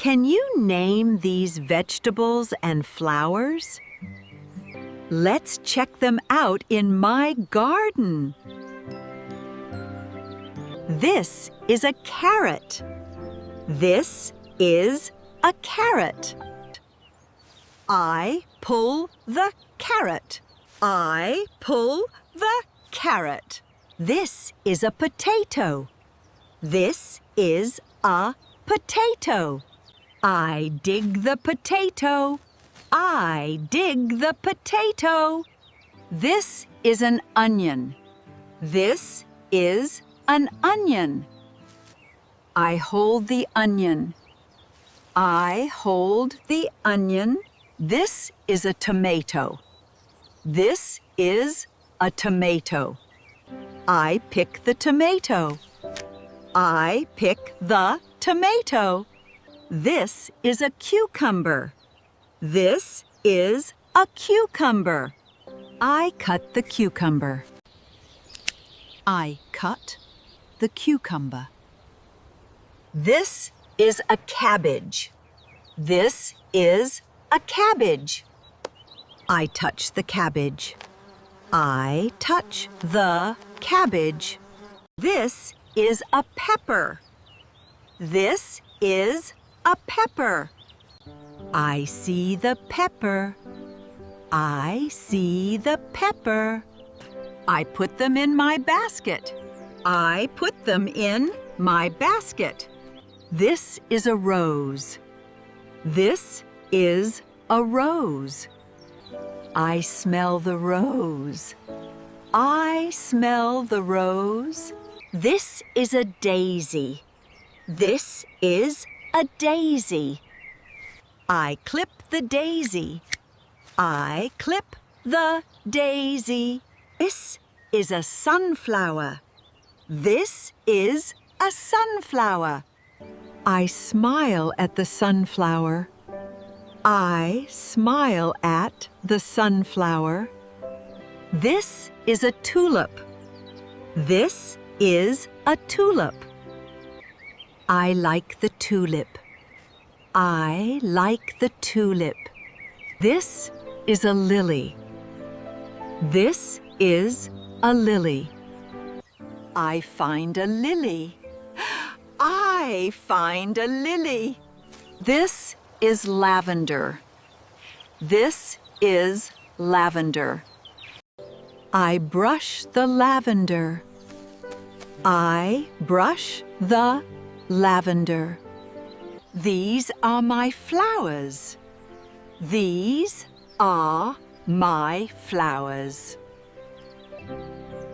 Can you name these vegetables and flowers? Let's check them out in my garden. This is a carrot. This is a carrot. I pull the carrot. I pull the carrot. This is a potato. This is a potato. I dig the potato. I dig the potato. This is an onion. This is an onion. I hold the onion. I hold the onion. This is a tomato. This is a tomato. I pick the tomato. I pick the tomato. This is a cucumber. This is a cucumber. I cut the cucumber. I cut the cucumber. This is a cabbage. This is a cabbage. I touch the cabbage. I touch the cabbage. This is a pepper. This is a pepper. I see the pepper. I see the pepper. I put them in my basket. I put them in my basket. This is a rose. This is a rose. I smell the rose. I smell the rose. This is a daisy. This is a daisy. I clip the daisy. I clip the daisy. This is a sunflower. This is a sunflower. I smile at the sunflower. I smile at the sunflower. This is a tulip. This is a tulip. I like the tulip. I like the tulip. This is a lily. This is a lily. I find a lily. I find a lily. This is lavender. This is lavender. I brush the lavender. I brush the lavender. These are my flowers. These are my flowers.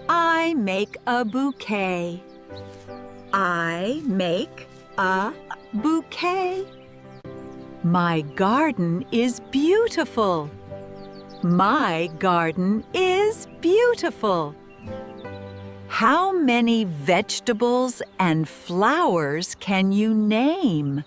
I make a bouquet. I make a bouquet. My garden is beautiful. My garden is beautiful. How many vegetables and flowers can you name?